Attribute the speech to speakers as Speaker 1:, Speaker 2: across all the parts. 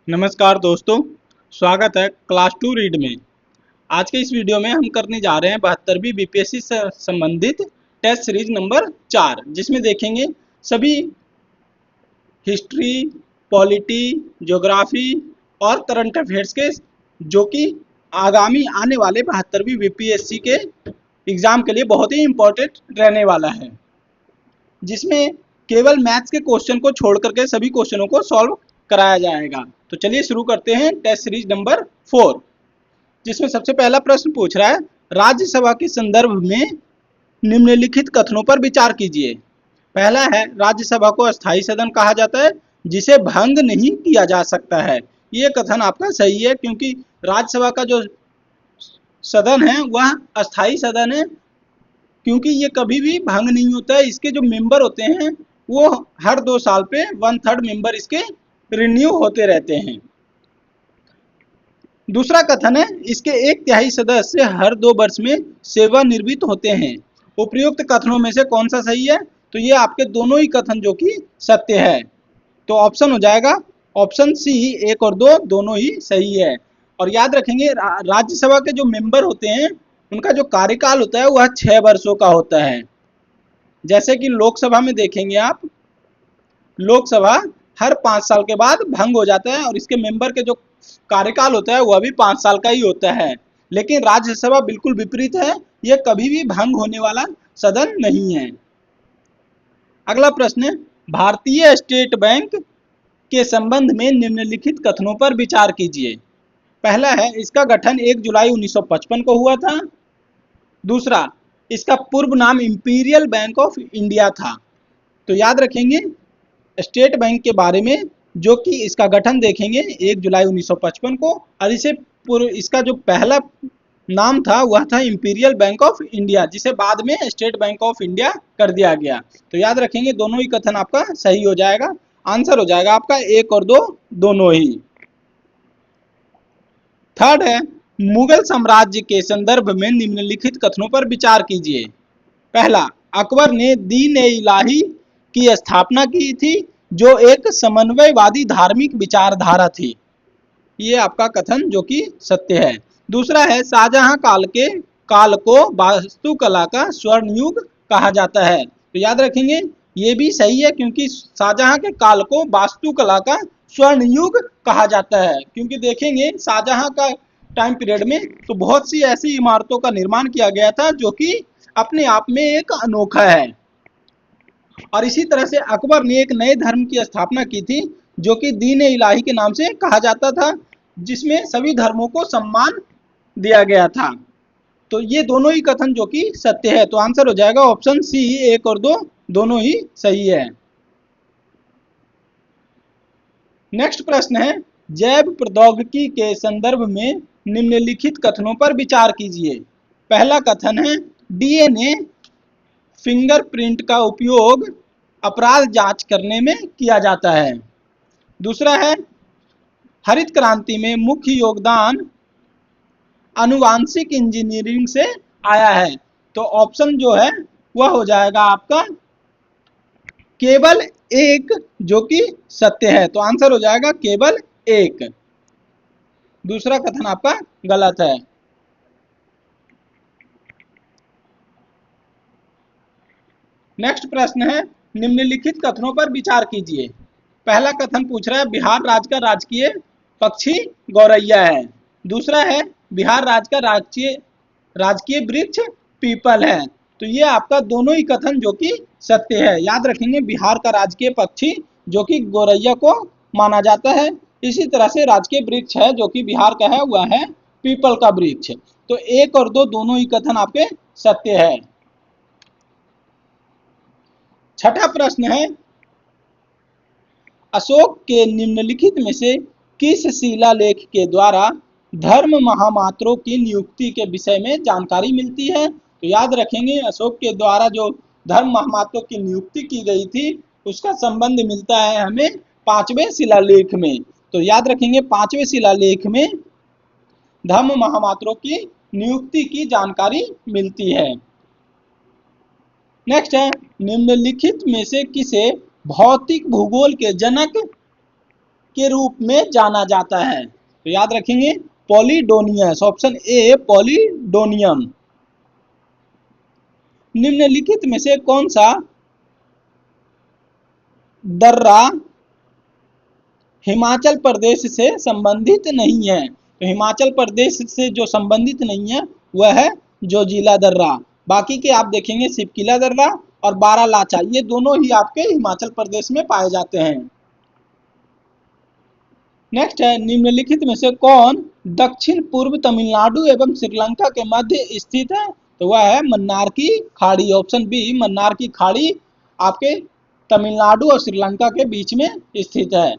Speaker 1: नमस्कार दोस्तों, स्वागत है क्लास 2 रीड में। आज के इस वीडियो में हम करने जा रहे हैं 72वीं बीपीएससी से संबंधित टेस्ट सीरीज नंबर 4, जिसमें देखेंगे सभी हिस्ट्री, पॉलिटी, ज्योग्राफी और करंट अफेयर्स के जो कि आगामी आने वाले 72वीं बीपीएससी के एग्जाम के लिए बहुत ही इम्पोर्टेंट रहने वाला है, जिसमें केवल मैथ्स के क्वेश्चन को छोड़ करके सभी क्वेश्चनों को सॉल्व कराया जाएगा। तो चलिए शुरू करते हैं टेस्ट सीरीज नंबर 4, जिसमें सबसे पहला प्रश्न पूछ रहा है, राज्यसभा के संदर्भ में निम्नलिखित कथनों पर विचार कीजिए। पहला है, राज्यसभा को अस्थायी सदन कहा जाता है जिसे भंग नहीं किया जा सकता है। ये कथन आपका सही है, क्योंकि राज्यसभा का जो सदन है वह अस्थायी सदन है, क्योंकि ये कभी भी भंग नहीं होता है। इसके जो मेंबर होते हैं वो हर 2 साल पे 1/3 मेंबर इसके रिन्यू होते रहते हैं। दूसरा कथन है, इसके 1/3 सदस्य हर 2 वर्ष में सेवानिवृत्त होते हैं। उपयुक्त कथनों में से कौन सा सही है? तो ये आपके दोनों ही कथन जो कि सत्य है, तो ऑप्शन हो जाएगा ऑप्शन सी, 1 और 2 दोनों ही सही है। और याद रखेंगे, राज्यसभा के जो मेंबर होते हैं उनका जो कार्यकाल होता है वह 6 वर्षों का होता है। जैसे कि लोकसभा में देखेंगे आप, लोकसभा हर 5 साल के बाद भंग हो जाता है और इसके मेंबर के जो कार्यकाल होता है वह भी 5 साल का ही होता है। लेकिन राज्यसभा बिल्कुल विपरीत है, यह कभी भी भंग होने वाला सदन नहीं है। अगला प्रश्न है, भारतीय स्टेट बैंक के संबंध में निम्नलिखित कथनों पर विचार कीजिए। पहला है, इसका गठन 1 जुलाई 1955 को हुआ था। दूसरा, इसका पूर्व नाम इंपीरियल बैंक ऑफ इंडिया था। तो याद रखेंगे स्टेट बैंक के बारे में, जो कि इसका गठन देखेंगे 1 जुलाई 1955 को, और इसे इसका जो पहला नाम था वह था इंपीरियल बैंक ऑफ इंडिया, जिसे बाद में स्टेट बैंक ऑफ इंडिया कर दिया गया। तो याद रखेंगे दोनों ही कथन आपका सही हो जाएगा। आंसर हो जाएगा आपका 1 और 2 दोनों ही। थर्ड है, मुगल साम्राज्य के संदर्भ में निम्नलिखित कथनों पर विचार कीजिए। पहला, अकबर ने दीन-ए-इलाही की स्थापना की थी, जो एक समन्वयवादी धार्मिक विचारधारा थी। ये आपका कथन जो कि सत्य है। दूसरा है, शाहजहां काल को वास्तुकला का स्वर्ण युग कहा जाता है। तो याद रखेंगे ये भी सही है, क्योंकि शाहजहां के काल को वास्तुकला का स्वर्ण युग कहा जाता है। क्योंकि देखेंगे शाहजहां का टाइम पीरियड में तो बहुत सी ऐसी इमारतों का निर्माण किया गया था जो कि अपने आप में एक अनोखा है। और इसी तरह से अकबर ने एक नए धर्म की स्थापना की थी, जो कि दीन-ए-इलाही के नाम से कहा जाता था, जिसमें सभी धर्मों को सम्मान दिया गया था। तो ये दोनों ही कथन जो कि सत्य है, तो आंसर हो जाएगा ऑप्शन सी, 1 और 2 दोनों ही सही है। नेक्स्ट प्रश्न है, जैव प्रौद्योगिकी के संदर्भ में निम्नलिखित कथनों पर विचार कीजिए। पहला कथन है, डीएनए फिंगरप्रिंट का उपयोग अपराध जांच करने में किया जाता है। दूसरा है, हरित क्रांति में मुख्य योगदान आनुवांशिक इंजीनियरिंग से आया है। तो ऑप्शन जो है वह हो जाएगा आपका केवल 1, जो कि सत्य है। तो आंसर हो जाएगा केवल 1। दूसरा कथन आपका गलत है। नेक्स्ट प्रश्न है, निम्नलिखित कथनों पर विचार कीजिए। पहला कथन पूछ रहा है, बिहार राज्य का राजकीय पक्षी गौरैया है। दूसरा है, बिहार राज्य का राजकीय वृक्ष पीपल है। तो ये आपका दोनों ही कथन जो कि सत्य है। याद रखेंगे बिहार का राजकीय पक्षी जो कि गौरैया को माना जाता है। इसी तरह से राजकीय वृक्ष है जो कि बिहार का है वह है पीपल का वृक्ष। तो 1 और 2 दोनों ही कथन आपके सत्य है। छठा प्रश्न है, अशोक के निम्नलिखित में से किस शिलालेख के द्वारा धर्म महामात्रों की नियुक्ति के विषय में जानकारी मिलती है? तो याद रखेंगे अशोक के द्वारा जो धर्म महामात्रों की नियुक्ति की गई थी उसका संबंध मिलता है हमें 5वें शिलालेख में। तो याद रखेंगे 5वें शिलालेख में धर्म महामात्रों की नियुक्ति की जानकारी मिलती है। नेक्स्ट है, निम्नलिखित में से किसे भौतिक भूगोल के जनक के रूप में जाना जाता है? तो याद रखेंगे पॉलीडोनियस, ऑप्शन ए पॉलीडोनियम। निम्नलिखित में से कौन सा दर्रा हिमाचल प्रदेश से संबंधित नहीं है? तो हिमाचल प्रदेश से जो संबंधित नहीं है वह है जोजिला दर्रा। बाकी के आप देखेंगे सिपकिला दर्रा और बारालाचा, ये दोनों ही आपके हिमाचल प्रदेश में पाए जाते हैं। नेक्स्ट है, निम्नलिखित में से कौन दक्षिण पूर्व तमिलनाडु एवं श्रीलंका के मध्य स्थित है? तो वह है मन्नार की खाड़ी, ऑप्शन बी मन्नार की खाड़ी आपके तमिलनाडु और श्रीलंका के बीच में स्थित है।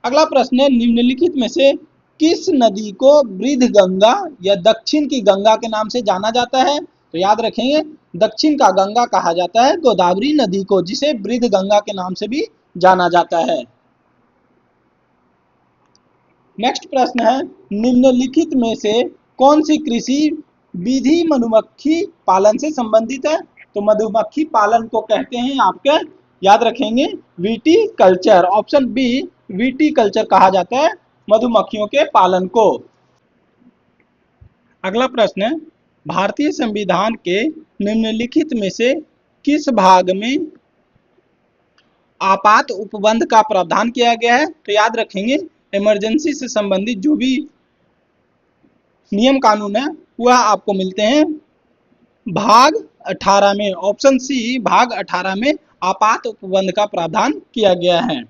Speaker 1: अगला प्रश्न है, निम्नलिखित में से किस नदी को वृद्ध गंगा या दक्षिण की गंगा के नाम से जाना जाता है? तो याद रखेंगे दक्षिण का गंगा कहा जाता है गोदावरी नदी को, जिसे वृद्ध गंगा के नाम से भी जाना जाता है। नेक्स्ट प्रश्न है, निम्नलिखित में से कौन सी कृषि विधि मधुमक्खी पालन से संबंधित है? तो मधुमक्खी पालन को कहते हैं आपके, याद रखेंगे VT culture, option B VT culture कहा जाता है मधुमक्खियों के पालन को। अगला प्रश्न है, भारतीय संविधान के निम्नलिखित में से किस भाग में आपात उपबंध का प्रावधान किया गया है? तो याद रखेंगे इमरजेंसी से संबंधित जो भी नियम कानून है वह आपको मिलते हैं भाग 18 में, ऑप्शन सी भाग 18 में आपात उपबंध का प्रावधान किया गया है।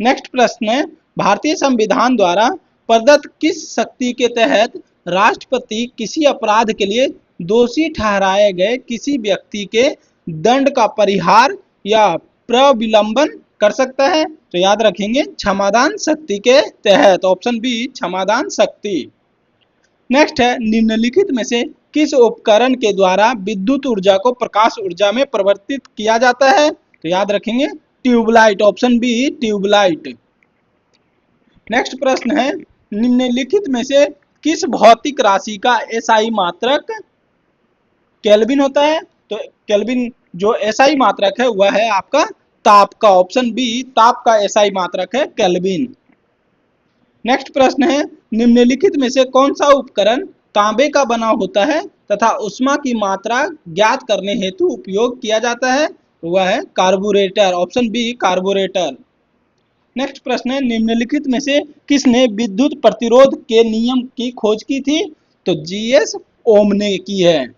Speaker 1: नेक्स्ट प्रश्न है, भारतीय संविधान द्वारा प्रदत्त किस शक्ति के तहत राष्ट्रपति किसी अपराध के लिए दोषी ठहराए गए किसी व्यक्ति के दंड का परिहार या प्रविलंबन कर सकता है? तो याद रखेंगे क्षमादान शक्ति के तहत, ऑप्शन बी क्षमादान शक्ति। नेक्स्ट है, निम्नलिखित में से किस उपकरण के द्वारा विद्युत ऊर्जा को प्रकाश ऊर्जा में परिवर्तित किया जाता है? तो याद रखेंगे tubelight, option B tubelight. Next प्रश्न है, निम्नलिखित में से किस भौतिक राशि का एसआई मात्रक केल्विन होता है? तो केल्विन जो एसआई मात्रक है वह है आपका ताप का, ऑप्शन बी ताप का एसआई मात्रक है केल्विन। नेक्स्ट प्रश्न है, निम्नलिखित में से कौन सा उपकरण तांबे का बना होता है तथा उष्मा की मात्रा ज्ञात करने हेतु उपयोग किया जाता है? वह है carburettor, option B carburettor. Next प्रश्न है, निम्नलिखित में से किसने विद्युत प्रतिरोध के नियम की खोज की थी? तो जीएस ओम ने की है।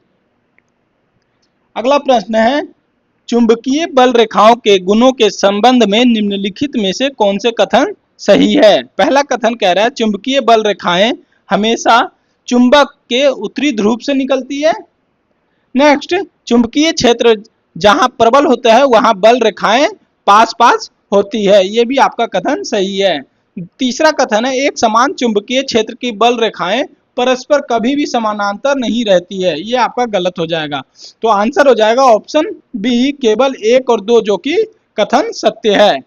Speaker 1: अगला प्रश्न है, चुंबकीय बल रेखाओं के गुणों के संबंध में निम्नलिखित में से कौन से कथन सही है? पहला कथन कह रहा है चुंबकीय बल रेखाएं हमेशा चुंबक के उत्तरी ध्रुव से निकलती है। नेक्स्ट, चुंबकीय क्षेत्र जहां प्रबल होता है वहां बल रेखाएं पास पास होती है, ये भी आपका कथन सही है। तीसरा कथन है, एक समान चुंबकीय क्षेत्र की बल रेखाएं परस्पर कभी भी समानांतर नहीं रहती है, ये आपका गलत हो जाएगा। तो आंसर हो जाएगा ऑप्शन बी केवल 1 और 2, जो कि कथन सत्य है।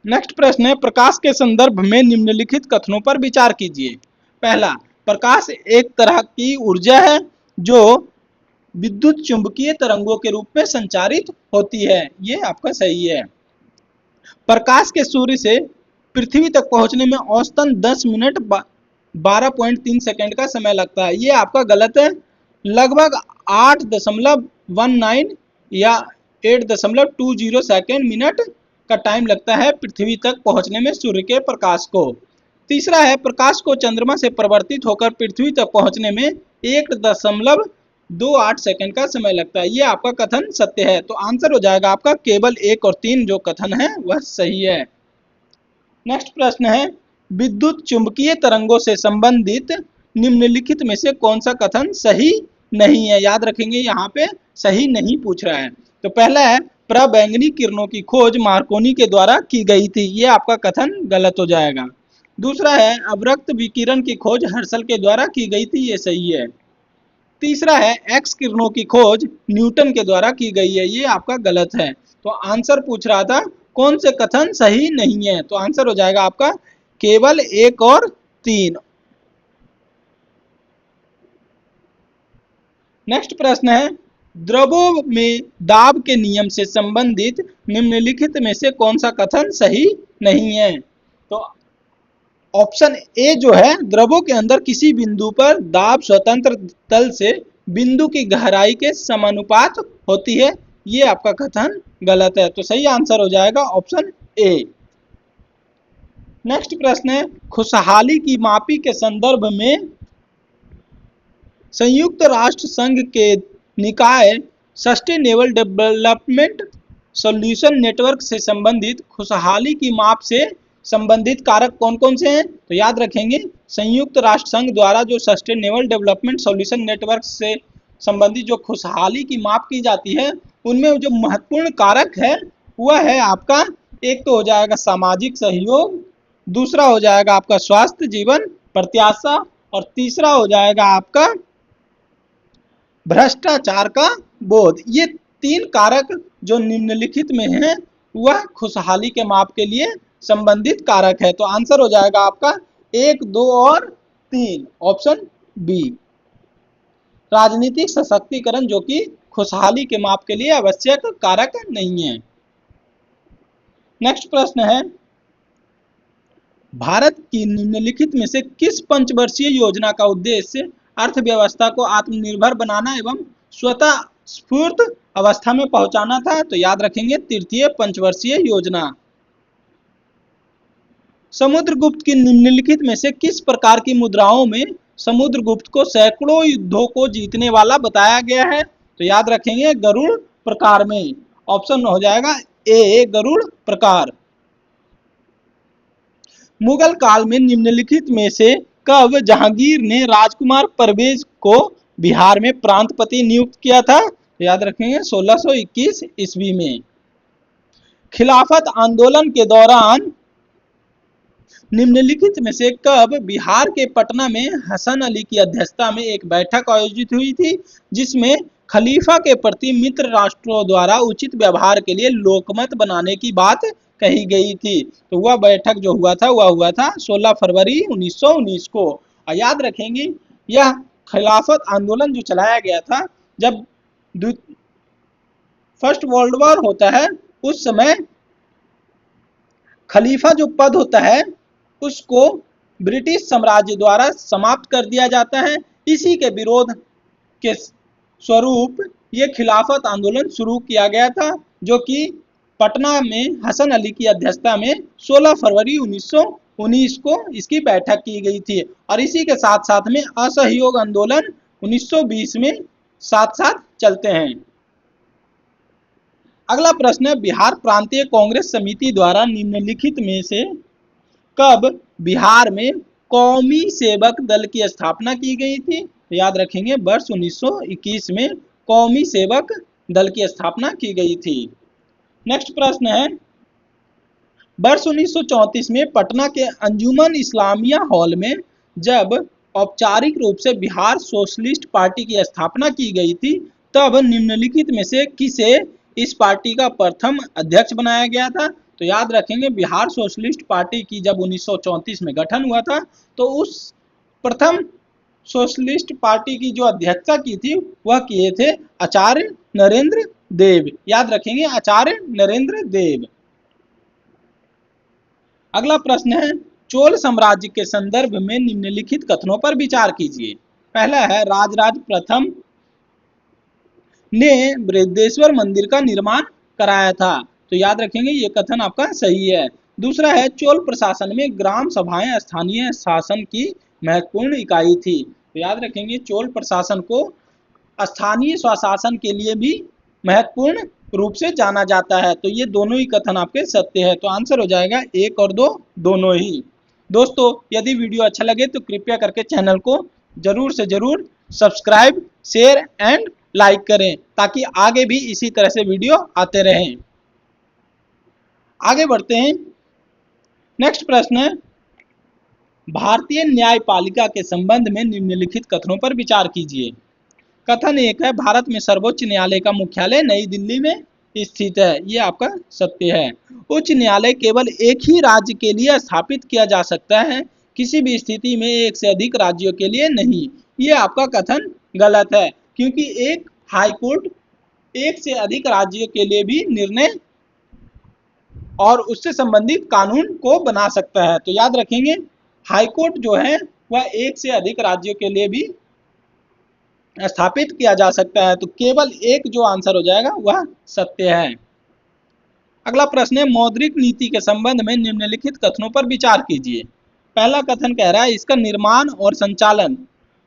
Speaker 1: नेक्स्ट प्रश्न है, प्रकाश के संदर्भ में निम्नलिखित कथनों पर विचार कीजिए। पहला, प्रकाश एक तरह की ऊर्जा है जो विद्युत चुंबकीय तरंगों के रूप में संचारित होती है, ये आपका सही है। प्रकाश के सूर्य से पृथ्वी तक पहुंचने में औसतन 10 मिनट 12.3 सेकंड का समय लगता है, ये आपका गलत है। लगभग 8.19 या 8.20 सेकंड मिनट का टाइम लगता है पृथ्वी तक पहुंचने में सूर्य के प्रकाश को। तीसरा है, प्रकाश को चंद्रमा से परिवर्तित होकर पृथ्वी तक पहुंचने में 1.28 सेकंड का समय लगता है, ये आपका कथन सत्य है। तो आंसर हो जाएगा आपका केवल 1 और 3 जो कथन है वह सही है। नेक्स्ट प्रश्न है, विद्युत चुंबकीय तरंगों से संबंधित निम्नलिखित में से कौन सा कथन सही नहीं है? याद रखेंगे यहाँ पे सही नहीं पूछ रहा है। तो पहला है, प्रबैंगनी किरणों की खोज मार्कोनी के द्वारा की गई थी, ये आपका कथन गलत हो जाएगा। दूसरा है, अवरक्त विकिरण की खोज हर्शल के द्वारा की गई थी, ये सही है। तीसरा है, एक्स किरणों की खोज न्यूटन के द्वारा की गई है, ये आपका गलत है। तो आंसर पूछ रहा था कौन से कथन सही नहीं है, तो आंसर हो जाएगा आपका केवल 1 और 3। नेक्स्ट प्रश्न है, द्रवों में दाब के नियम से संबंधित निम्नलिखित में से कौन सा कथन सही नहीं है? तो ऑप्शन ए जो है, द्रवों के अंदर किसी बिंदु पर दाब स्वतंत्र तल से बिंदु की गहराई के समानुपात होती है, ये आपका कथन गलत है। तो सही आंसर हो जाएगा ऑप्शन ए। नेक्स्ट प्रश्न है, खुशहाली की मापी के संदर्भ में संयुक्त राष्ट्र संघ के निकाय सस्टेनेबल डेवलपमेंट सॉल्यूशन नेटवर्क से संबंधित खुशहाली की माप से संबंधित कारक कौन कौन से हैं? तो याद रखेंगे, संयुक्त राष्ट्र संघ द्वारा जो सस्टेनेबल डेवलपमेंट सॉल्यूशन नेटवर्क से संबंधित जो खुशहाली की माप की जाती है, उनमें जो महत्वपूर्ण कारक है वह है आपका, एक तो हो जाएगा सामाजिक सहयोग, दूसरा हो जाएगा आपका स्वास्थ्य जीवन प्रत्याशा, और तीसरा हो जाएगा आपका भ्रष्टाचार का बोध। ये 3 कारक जो निम्नलिखित में हैं वह खुशहाली के माप के लिए संबंधित कारक है। तो आंसर हो जाएगा आपका 1, 2 और 3, ऑप्शन बी। राजनीतिक सशक्तिकरण जो कि खुशहाली के माप के लिए आवश्यक कारक नहीं है। नेक्स्ट प्रश्न है, भारत की निम्नलिखित में से किस पंचवर्षीय योजना का उद्देश्य अर्थव्यवस्था को आत्मनिर्भर बनाना एवं स्वतः स्फूर्त अवस्था में पहुंचाना था? तो याद रखेंगे, तृतीय पंचवर्षीय योजना। समुद्रगुप्त की निम्नलिखित में से किस प्रकार की मुद्राओं में समुद्रगुप्त को सैकड़ों युद्धों को जीतने वाला बताया गया है? तो याद रखेंगे, गरुड़ प्रकार में। ऑप्शन हो जाएगा ए, गरुड़ प्रकार। मुगल काल में निम्नलिखित में से कब जहांगीर ने राजकुमार परवेज को बिहार में प्रांतपति नियुक्त किया था? याद रखेंगे, 1621 ईस्वी में। खिलाफत आंदोलन के दौरान निम्नलिखित में से कब बिहार के पटना में हसन अली की अध्यक्षता में एक बैठक आयोजित हुई थी, जिसमें खलीफा के प्रति मित्र राष्ट्रों द्वारा उचित व्यवहार के लिए लोकमत बनाने की बात कही गई थी? तो वह बैठक जो हुआ था वह हुआ था 16 फरवरी 1919 को। और याद रखेंगे, यह खिलाफत आंदोलन जो चलाया गया था जब फर्स्ट वर्ल्ड वॉर होता है, उस समय खलीफा जो पद होता है उसको ब्रिटिश साम्राज्य द्वारा समाप्त कर दिया जाता है। इसी के विरोध के स्वरूप ये खिलाफत आंदोलन शुरू किया गया था, जो कि पटना में हसन अली की अध्यक्षता में 16 फरवरी 1919 को इसकी बैठक की गई थी। और इसी के साथ साथ में असहयोग आंदोलन 1920 में साथ साथ चलते हैं। अगला प्रश्न है, बिहार प्रांतीय कांग्रेस समिति द्वारा निम्नलिखित में से कब बिहार में कौमी सेवक दल की स्थापना की गई थी? याद रखेंगे, वर्ष 1921 में कौमी सेवक दल की स्थापना की गई थी। नेक्स्ट प्रश्न है, वर्ष 1934 में पटना के अंजुमन इस्लामिया हॉल में जब औपचारिक रूप से बिहार सोशलिस्ट पार्टी की स्थापना की गई थी, तब निम्नलिखित में से किसे इस पार्टी का प्रथम अध्यक्ष बनाया गया था? तो याद रखेंगे, बिहार सोशलिस्ट पार्टी की जब 1934 में गठन हुआ था, तो उस प्रथम सोशलिस्ट पार्टी की जो अध्यक्षता की थी वह किए थे आचार्य नरेंद्र देव। याद रखेंगे, आचार्य नरेंद्र देव। अगला प्रश्न है, चोल साम्राज्य के संदर्भ में निम्नलिखित कथनों पर विचार कीजिए। पहला है, राजराज प्रथम ने बृहदेश्वर मंदिर का निर्माण कराया था। तो याद रखेंगे, ये कथन आपका सही है। दूसरा है, चोल प्रशासन में ग्राम सभाएं स्थानीय शासन की महत्वपूर्ण इकाई थी। तो याद रखेंगे, चोल प्रशासन को स्थानीय स्वशासन के लिए भी महत्वपूर्ण रूप से जाना जाता है। तो ये दोनों ही कथन आपके सत्य है। तो आंसर हो जाएगा 1 और 2 दोनों ही। दोस्तों, यदि वीडियो अच्छा लगे तो कृपया करके चैनल को जरूर से जरूर सब्सक्राइब, शेयर एंड लाइक करें, ताकि आगे भी इसी तरह से वीडियो आते रहें। आगे बढ़ते हैं। नेक्स्ट प्रश्न है, भारतीय न्यायपालिका के संबंध में निम्नलिखित कथनों पर विचार कीजिए। कथन 1 है, भारत में सर्वोच्च न्यायालय का मुख्यालय नई दिल्ली में स्थित है। ये आपका सत्य है। उच्च न्यायालय केवल एक ही राज्य के लिए स्थापित किया जा सकता है, किसी भी स्थिति में एक से अधिक राज्यों के लिए नहीं। ये आपका कथन गलत है, क्योंकि एक हाई कोर्ट एक से अधिक राज्यों के लिए भी निर्णय और उससे संबंधित कानून को बना सकता है। तो याद रखेंगे, हाईकोर्ट जो है वह एक से अधिक राज्यों के लिए भी स्थापित किया जा सकता है। तो केवल एक जो आंसर हो जाएगा वह सत्य है। अगला प्रश्न है, मौद्रिक नीति के संबंध में निम्नलिखित कथनों पर विचार कीजिए। पहला कथन कह रहा है इसका निर्माण और संचालन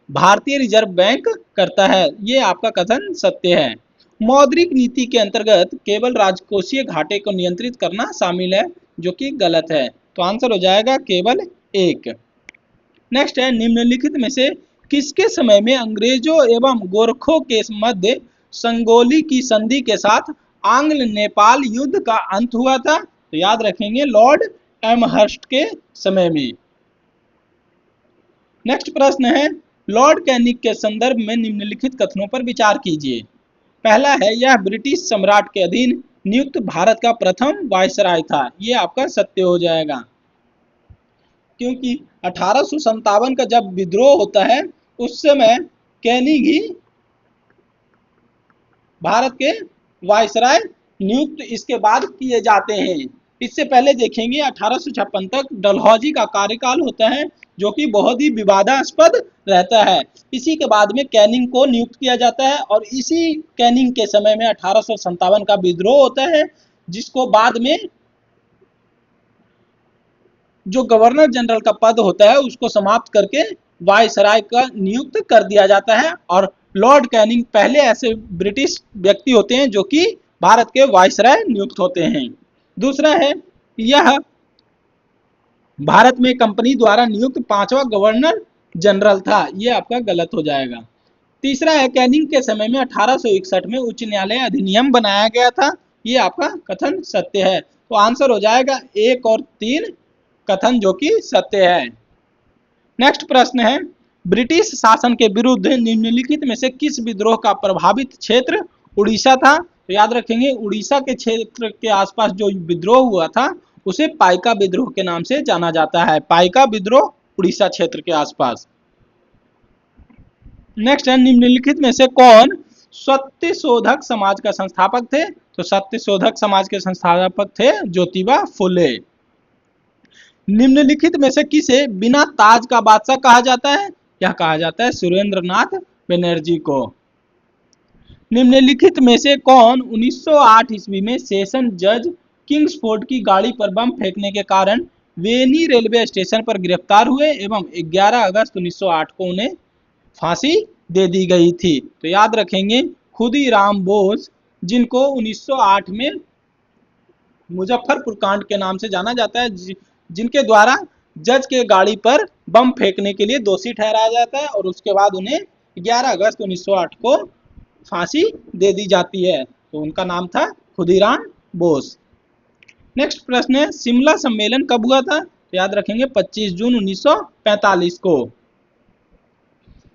Speaker 1: भारतीय रिजर्व बैंक करता है। ये आपका कथन सत्य है। मौद्रिक नीति के अंतर्गत केवल राजकोषीय घाटे को नियंत्रित करना शामिल है, जो कि गलत है। तो आंसर हो जाएगा केवल एक। नेक्स्ट है, निम्नलिखित में से किसके समय में अंग्रेजों एवं गोरखों के मध्य संगोली की संधि के साथ आंग्ल नेपाल युद्ध का अंत हुआ था? तो याद रखेंगे, लॉर्ड एमहर्स्ट के समय में। नेक्स्ट प्रश्न है, लॉर्ड कैनिंग के संदर्भ में निम्नलिखित कथनों पर विचार कीजिए। पहला है, यह ब्रिटिश सम्राट के अधीन नियुक्त भारत का प्रथम वायसराय था। ये आपका सत्य हो जाएगा, क्योंकि 1857 का जब विद्रोह होता है उस समय कैनिंग ही भारत के वायसराय नियुक्त इसके बाद किए जाते हैं। इससे पहले देखेंगे 1856 तक डलहौजी का कार्यकाल होता है, जो कि बहुत ही विवादास्पद रहता है। इसी के बाद में कैनिंग को नियुक्त किया जाता है और इसी कैनिंग के समय में 1857 का विद्रोह होता है, जिसको बाद में जो गवर्नर जनरल का पद होता है उसको समाप्त करके वायसराय का नियुक्त कर दिया जाता है। और लॉर्ड कैनिंग पहले ऐसे ब्रिटिश व्यक्ति होते हैं जो कि भारत के वायसराय नियुक्त होते हैं। दूसरा है, यह भारत में कंपनी द्वारा नियुक्त 5वां गवर्नर जनरल था। यह आपका गलत हो जाएगा। तीसरा है, कैनिंग के समय में 1861 में उच्च न्यायालय अधिनियम बनाया गया था। ये आपका कथन सत्य है। तो आंसर हो जाएगा 1 और 3 कथन जो कि सत्य है। नेक्स्ट प्रश्न है, ब्रिटिश शासन के विरुद्ध निम्नलिखित में से किस विद्रोह का प्रभावित क्षेत्र उड़ीसा था? तो याद रखेंगे, उड़ीसा के क्षेत्र के आसपास जो विद्रोह हुआ था उसे पाइका विद्रोह के नाम से जाना जाता है। पाइका विद्रोह उड़ीसा क्षेत्र के आसपास। नेक्स्ट है, निम्नलिखित में से कौन सत्यशोधक समाज का संस्थापक थे? तो सत्यशोधक समाज के संस्थापक थे ज्योतिबा फुले। निम्नलिखित में से किसे बिना ताज का बादशाह कहा जाता है? यह कहा जाता है सुरेंद्रनाथ बनर्जी को। निम्नलिखित में से कौन 1908 ईस्वी में सेशन जज किंग्सफोर्ड की गाड़ी पर बम फेंकने के कारण वेनी रेलवे स्टेशन पर गिरफ्तार हुए एवं 11 अगस्त 1908 को उन्हें फांसी दे दी गई थी? तो याद रखेंगे, खुदीराम बोस, जिनको 1908 में मुजफ्फरपुर कांड के नाम से जाना जाता है, जिनके द्वारा जज के गाड़ी पर बम फेंकने के लिए दोषी ठहराया जाता है और उसके बाद उन्हें 11 अगस्त 1908 को फांसी दे दी जाती है। तो उनका नाम था खुदीराम बोस। नेक्स्ट प्रश्न है, शिमला सम्मेलन कब हुआ था? तो याद रखेंगे 25 जून 1945 को।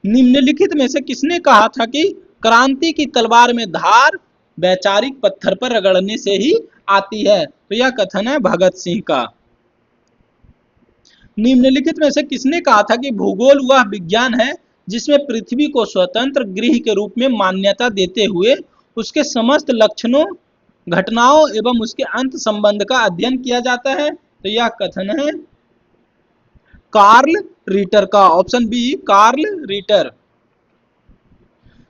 Speaker 1: निम्नलिखित में से किसने कहा था कि क्रांति की तलवार में धार वैचारिक पत्थर पर रगड़ने से ही आती है? तो यह कथन है भगत सिंह का। निम्नलिखित में से किसने कहा था कि भूगोल वह विज्ञान है जिसमें पृथ्वी को स्वतंत्र गृह के रूप में मान्यता देते हुए उसके समस्त लक्षणों, घटनाओं एवं उसके अंत संबंध का अध्ययन किया जाता है? तो यह कथन है कार्ल रीटर का। Option B, Carl Ritter.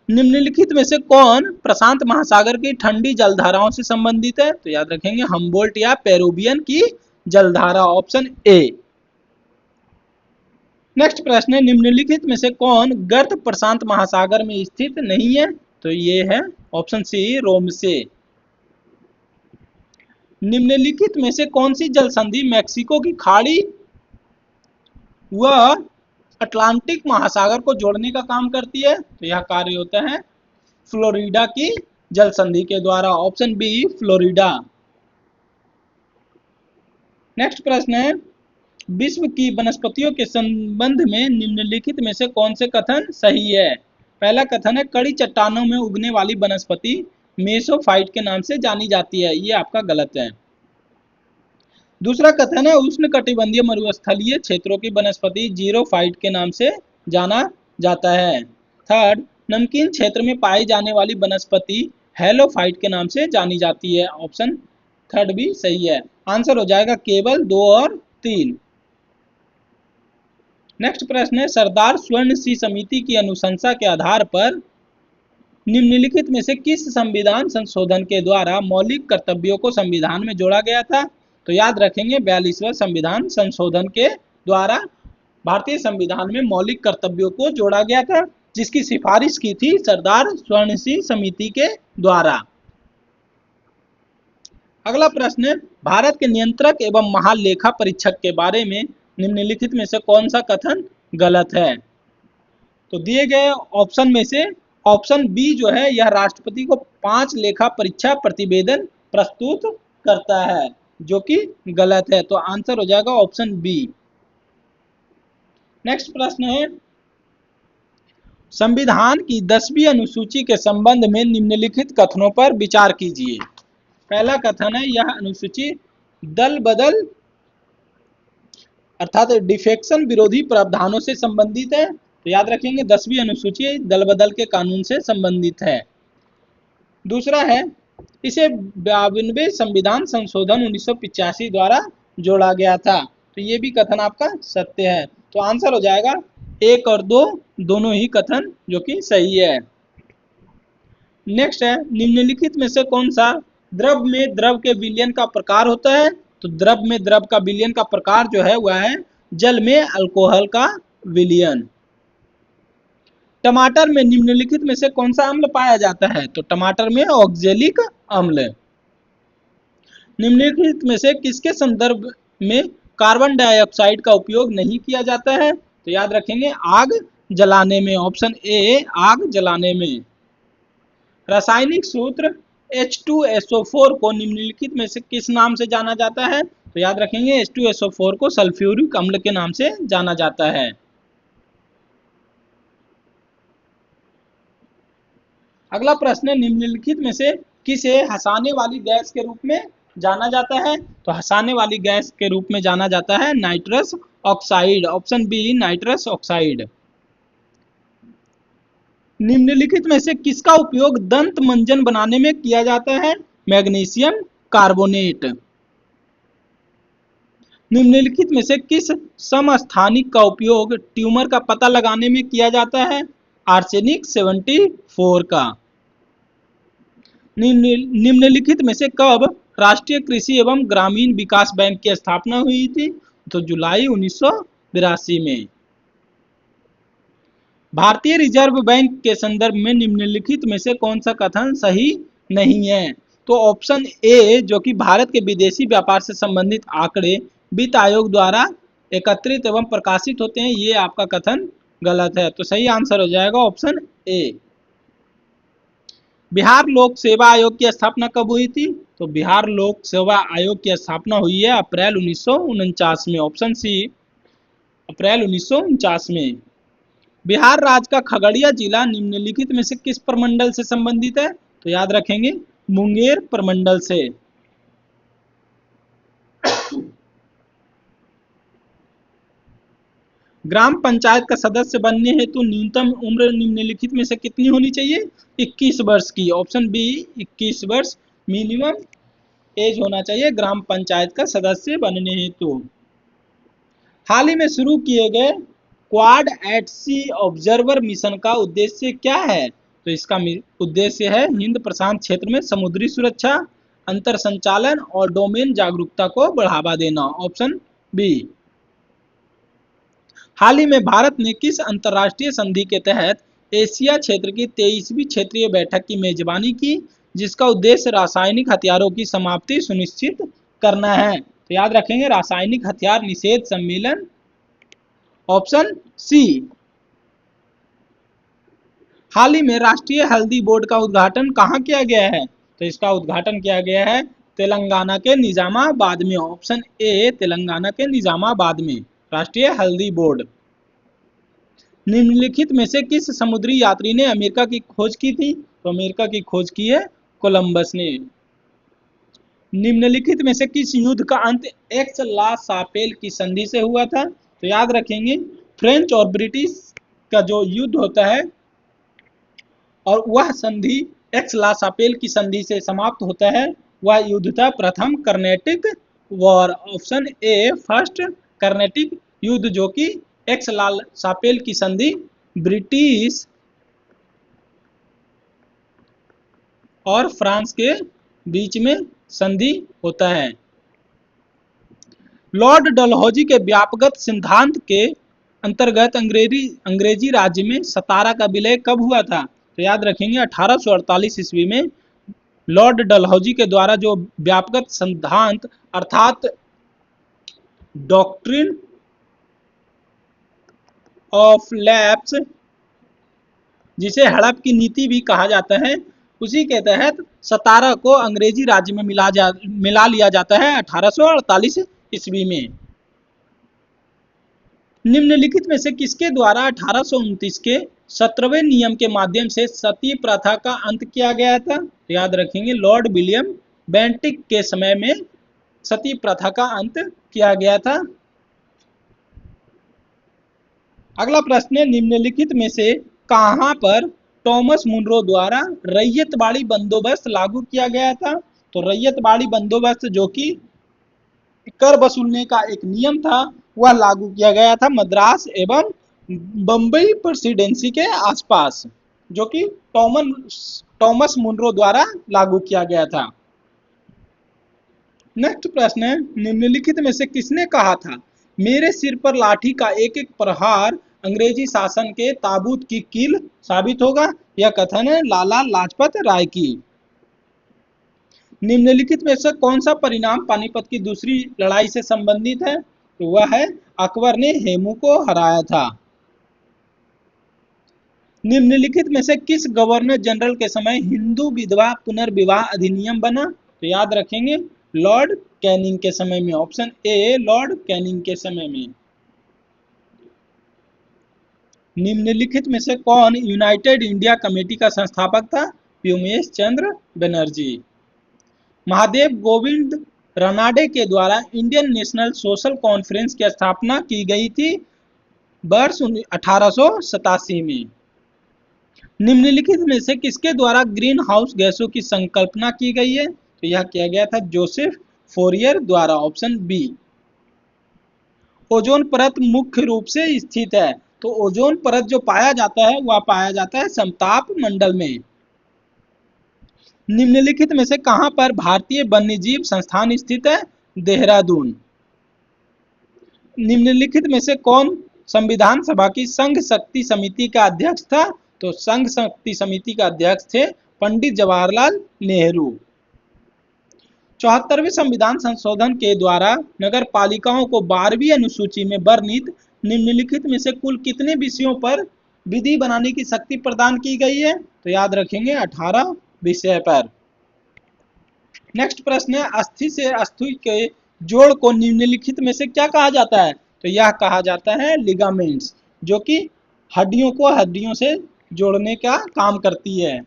Speaker 1: निम्नलिखित में से कौन प्रशांत महासागर की ठंडी जलधाराओं से संबंधित है? तो याद रखेंगे हम्बोल्ट या पेरुवियन की जलधारा। Option A. नेक्स्ट प्रश्न है, निम्नलिखित में से कौन गर्त प्रशांत महासागर में स्थित नहीं है? तो ये है ऑप्शन सी, रोम से। निम्नलिखित में से कौन सी जल संधि मैक्सिको की खाड़ी व अटलांटिक महासागर को जोड़ने का काम करती है? तो यह कार्य होता है फ्लोरिडा की जल संधि के द्वारा। Option B, Florida. नेक्स्ट प्रश्न है, विश्व की वनस्पतियों के संबंध में निम्नलिखित में से कौन से कथन सही है? पहला कथन है, कड़ी चट्टानों में उगने वाली वनस्पति मेसोफाइट के नाम से जानी जाती है। ये आपका गलत है। दूसरा कथन है, उष्णकटिबंधीय मरुस्थलीय क्षेत्रों की वनस्पति जीरोफाइट के नाम से जाना जाता है। थर्ड, नमकीन क्षेत्र में पाई जाने वाली वनस्पति हेलोफाइट के नाम से जानी जाती है। ऑप्शन थर्ड भी सही है। आंसर हो जाएगा केवल 2 और 3। नेक्स्ट प्रश्न है, सरदार स्वर्ण सिंह समिति की अनुशंसा के आधार पर निम्नलिखित में से किस संविधान संशोधन के द्वारा मौलिक कर्तव्यों को संविधान में जोड़ा गया था? तो याद रखेंगे 42वां संविधान संशोधन के द्वारा भारतीय संविधान में मौलिक कर्तव्यों को जोड़ा गया था, जिसकी सिफारिश की थी सरदार स्वर्ण सिंह समिति के द्वारा। अगला प्रश्न है, भारत के नियंत्रक एवं महालेखा परीक्षक के बारे में निम्नलिखित में से कौन सा कथन गलत है? तो दिए गए ऑप्शन में से ऑप्शन बी जो है, यह राष्ट्रपति को 5 लेखा परीक्षा प्रतिवेदन प्रस्तुत करता है, जो कि गलत है। तो आंसर हो जाएगा ऑप्शन बी। नेक्स्ट प्रश्न है, संविधान की 10वीं अनुसूची के संबंध में निम्नलिखित कथनों पर विचार कीजिए। पहला कथन है, यह अनुसूची दल बदल अर्थात डिफेक्शन विरोधी प्रावधानों से संबंधित है। तो याद रखेंगे 10वीं अनुसूची दल बदल के कानून से संबंधित है। दूसरा है, इसे 52वें संविधान संशोधन 1985 द्वारा जोड़ा गया था। तो ये भी कथन आपका सत्य है। तो आंसर हो जाएगा 1 और 2 दोनों ही कथन जो कि सही है। नेक्स्ट है, निम्नलिखित में से कौन सा द्रव में द्रव के विलयन का प्रकार होता है? तो द्रव में द्रव का विलयन का प्रकार जो है वह है जल में अल्कोहल का विलयन। टमाटर में निम्नलिखित में से कौन सा अम्ल पाया जाता है? तो टमाटर में ऑक्जेलिक अम्ल। निम्नलिखित में से किसके संदर्भ में कार्बन डाइऑक्साइड का उपयोग नहीं किया जाता है? तो याद रखेंगे आग जलाने में। ऑप्शन ए आग जलाने में। रासायनिक सूत्र H2SO4 को निम्नलिखित में से किस नाम से जाना जाता है? तो याद रखेंगे H2SO4 को सल्फ्यूरिक अम्ल के नाम से जाना जाता है। अगला प्रश्न है, निम्नलिखित में से किसे हंसाने वाली गैस के रूप में जाना जाता है? तो हंसाने वाली गैस के रूप में जाना जाता है nitrous oxide. Option B nitrous oxide. निम्नलिखित में से किसका उपयोग दंत मंजन बनाने में किया जाता है? Magnesium carbonate. निम्नलिखित में से किस समस्थानिक का उपयोग ट्यूमर का पता लगाने में किया जाता है? आर्सेनिक 74 का। निम्नलिखित में से कब राष्ट्रीय कृषि एवं ग्रामीण विकास बैंक की स्थापना हुई थी? तो जुलाई 1982 में। भारतीय रिजर्व बैंक के संदर्भ में निम्नलिखित में से कौन सा कथन सही नहीं है? तो ऑप्शन ए जो कि भारत के विदेशी व्यापार से संबंधित आंकड़े वित्त आयोग द्वारा एकत्रित एवं प्रकाशित होते हैं, ये आपका कथन गलत है। तो सही आंसर हो जाएगा ऑप्शन ए। बिहार लोक सेवा आयोग की स्थापना कब हुई थी? तो बिहार लोक सेवा आयोग की स्थापना हुई है अप्रैल 1949 में। ऑप्शन सी अप्रैल 1949 में। बिहार राज्य का खगड़िया जिला निम्नलिखित में से किस प्रमंडल से संबंधित है? तो याद रखेंगे मुंगेर प्रमंडल से। ग्राम पंचायत का सदस्य बनने हेतु न्यूनतम उम्र निम्नलिखित में से कितनी होनी चाहिए? 21 वर्ष की। ऑप्शन बी 21 वर्ष मिनिमम एज होना चाहिए ग्राम पंचायत का सदस्य बनने हेतु। हाल ही में शुरू किए गए क्वाड एट सी ऑब्जर्वर मिशन का उद्देश्य क्या है? तो इसका उद्देश्य है हिंद प्रशांत क्षेत्र में समुद्री सुरक्षा, अंतर संचालन और डोमेन जागरूकता को बढ़ावा देना। Option B. हाल ही में भारत ने किस अंतर्राष्ट्रीय संधि के तहत एशिया क्षेत्र की 23वीं क्षेत्रीय बैठक की मेजबानी की, जिसका उद्देश्य रासायनिक हथियारों की समाप्ति सुनिश्चित करना है? तो याद रखेंगे रासायनिक हथियार निषेध सम्मेलन। Option C. हाल ही में राष्ट्रीय हल्दी बोर्ड का उद्घाटन कहाँ किया गया है? तो इसका उद्घाटन किया गया है तेलंगाना के निजामाबाद में। ऑप्शन ए तेलंगाना के निजामाबाद में राष्ट्रीय हल्दी बोर्ड। निम्नलिखित में से किस समुद्री यात्री ने अमेरिका की खोज की थी? तो अमेरिका की खोज की है कोलंबस ने। निम्नलिखित में से किस युद्ध का अंत एक्स ला सापेल की संधि से हुआ था? तो याद रखेंगे फ्रेंच और ब्रिटिश का जो युद्ध होता है और वह संधि एक्स ला सापेल की संधि से समाप्त होता है वह युद्ध था प्रथम Carnatic war. Option A first Carnatic युद्ध, जो कि एक्स ला सापेल की संधि ब्रिटिश और फ्रांस के बीच में संधि होता है। लॉर्ड डलहौजी के व्यापक सिद्धांत के अंतर्गत अंग्रेजी राज्य में सतारा का विलय कब हुआ था? तो याद रखेंगे 1848 ईस्वी में लॉर्ड डलहौजी के द्वारा जो व्यापक सिद्धांत अर्थात डॉक्ट्रिन ऑफ लैप्स, जिसे हड़प की नीति भी कहा जाता है, उसी के तहत सतारा को अंग्रेजी राज्य में मिला लिया जाता है 1848 ईस्वी में। निम्नलिखित में से किसके द्वारा 1829 के 17वें नियम के माध्यम से सती प्रथा का अंत किया गया था? तो याद रखेंगे लॉर्ड विलियम बेंटिक के समय में सती प्रथा का अंत किया गया था। अगला प्रश्न है, निम्नलिखित में से कहां पर थॉमस मुनरो द्वारा रैयतवाड़ी बंदोबस्त लागू किया गया था? तो रैयतवाड़ी बंदोबस्त, जो कि कर वसूलने का एक नियम था, वह लागू किया गया था मद्रास एवं बंबई प्रेसिडेंसी के आसपास, जो कि थॉमस मुनरो द्वारा लागू किया गया था। नेक्स्ट प्रश्न है, निम्नलिखित में से किसने कहा था मेरे सिर पर लाठी का एक एक प्रहार अंग्रेजी शासन के ताबूत की कील साबित होगा? यह कथन है लाला लाजपत राय की। निम्नलिखित में से कौन सा परिणाम पानीपत की दूसरी लड़ाई से संबंधित है? तो वह है अकबर ने हेमू को हराया था। निम्नलिखित में से किस गवर्नर जनरल के समय हिंदू विधवा पुनर्विवाह अधिनियम बना? तो याद रखेंगे लॉर्ड कैनिंग के समय में। ऑप्शन ए लॉर्ड कैनिंग के समय में। निम्नलिखित में से कौन यूनाइटेड इंडिया कमेटी का संस्थापक था? व्योमेश चंद्र बनर्जी। महादेव गोविंद रनाडे के द्वारा इंडियन नेशनल सोशल कॉन्फ्रेंस की स्थापना की गई थी वर्ष 1887 में। निम्नलिखित में से किसके द्वारा ग्रीन हाउस गैसों की संकल्पना की गई है? तो यह किया गया था जोसेफ फोरियर द्वारा। Option B. ओजोन परत मुख्य रूप से स्थित है, तो ओजोन परत जो पाया जाता है वह पाया जाता है समताप मंडल में। निम्नलिखित में से कहां पर भारतीय वन्यजीव संस्थान स्थित है? देहरादून। निम्नलिखित में से कौन संविधान सभा की संघ शक्ति समिति का अध्यक्ष था? तो संघ शक्ति समिति का अध्यक्ष थे पंडित जवाहरलाल नेहरू। 74वें संविधान संशोधन के द्वारा नगर पालिकाओं को 12वीं अनुसूची में वर्णित निम्नलिखित में से कुल कितने विषयों पर विधि बनाने की शक्ति प्रदान की गई है? तो याद रखेंगे 18 विषय पर। नेक्स्ट प्रश्न है, अस्थि से अस्थि के जोड़ को निम्नलिखित में से क्या कहा जाता है? तो यह कहा जाता है लिगामेंट्स, जो कि हड्डियों को हड्डियों से जोड़ने का काम करती है।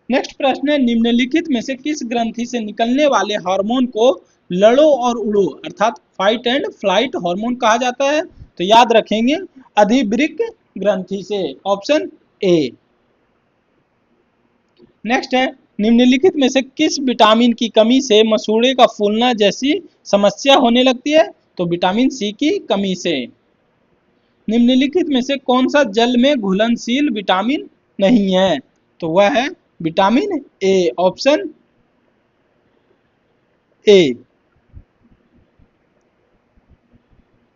Speaker 1: नेक्स्ट प्रश्न है, निम्नलिखित में से किस ग्रंथि से निकलने वाले हार्मोन को लड़ो और उड़ो अर्थात फाइट एंड फ्लाइट हार्मोन कहा जाता है? तो याद रखेंगे अधिवृक्क ग्रंथि से। Option A. नेक्स्ट है, निम्नलिखित में से किस विटामिन की कमी से मसूड़े का फूलना जैसी समस्या होने लगती है? तो विटामिन सी की कमी से। निम्नलिखित में से कौन सा जल में घुलनशील विटामिन नहीं है? तो वह है विटामिन ए। Option A.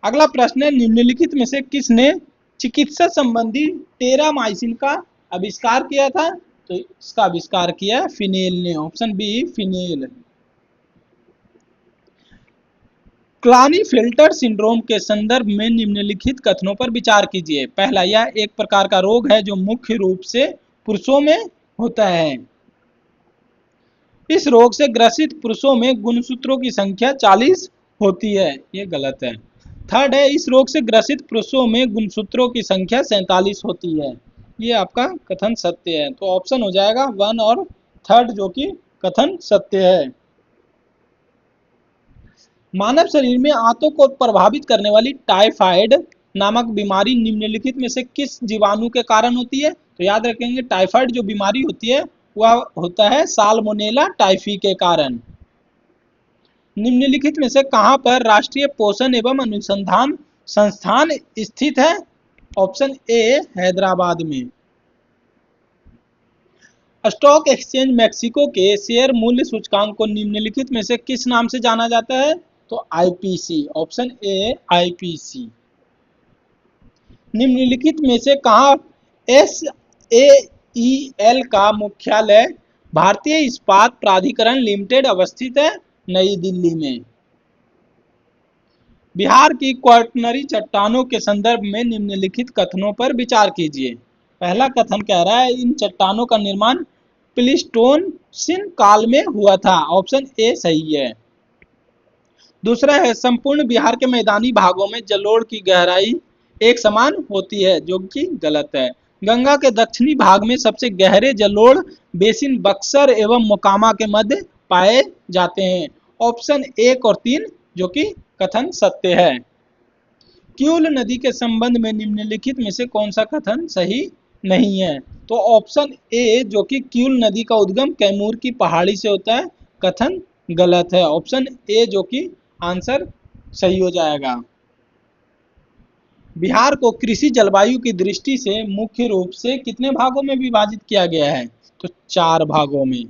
Speaker 1: अगला प्रश्न है, निम्नलिखित में से किसने चिकित्सा संबंधी टेरामाइसिन का आविष्कार किया था? तो इसका आविष्कार किया फिनेल ने। ऑप्शन बी फिनेल। क्लानीफेल्टर सिंड्रोम के संदर्भ में निम्नलिखित कथनों पर विचार कीजिए। पहला, यह एक प्रकार का रोग है जो मुख्य रूप से पुरुषों में होता है। इस रोग से ग्रसित पुरुषों में गुणसूत्रों की संख्या 40 होती है। ये गलत है। थर्ड है, इस रोग से ग्रसित पुरुषों में गुणसूत्रों की संख्या 47 होती है। ये आपका कथन सत्य है। तो ऑप्शन हो जाएगा 1 और 3 जो कि कथन सत्य है। मानव शरीर में आंतों को प्रभावित करने वाली टाइफाइड नामक बीमारी निम्नलिखित में से किस जीवाणु के कारण होती है? तो याद रखेंगे टाइफाइड जो बीमारी होती है वह होता है साल्मोनेला टाइफी के कारण। निम्नलिखित में से कहां पर राष्ट्रीय पोषण एवं अनुसंधान संस्थान स्थित है? ऑप्शन ए हैदराबाद में। स्टॉक एक्सचेंज मैक्सिको के शेयर मूल्य सूचकांक को निम्नलिखित में से किस नाम से जाना जाता है? तो आईपीसी, ऑप्शन ए आईपीसी। निम्नलिखित में से कहां एस ए ई एल का मुख्यालय भारतीय इस्पात प्राधिकरण लिमिटेड अवस्थित है? नई दिल्ली में। बिहार की क्वार्टनरी चट्टानों के संदर्भ में निम्नलिखित कथनों पर विचार कीजिए। पहला कथन कह रहा है इन चट्टानों का निर्माण प्लीस्टोसिन काल में हुआ था, ऑप्शन ए सही है। दूसरा है संपूर्ण बिहार के मैदानी भागों में जलोढ़ की गहराई एक समान होती है, जो कि गलत है। गंगा के दक्षिणी भाग में सबसे गहरे जलोढ़ बेसिन बक्सर एवं मोकामा के मध्य पाए जाते हैं, ऑप्शन 1 और 3 जो कि कथन सत्य है। क्यूल नदी के संबंध में निम्नलिखित में से कौन सा कथन सही नहीं है? तो ऑप्शन ए जो कि क्यूल नदी का उद्गम कैमूर की पहाड़ी से होता है, कथन गलत है। ऑप्शन ए जो कि आंसर सही हो जाएगा। बिहार को कृषि जलवायु की दृष्टि से मुख्य रूप से कितने भागों में विभाजित किया गया है? तो 4 भागों में।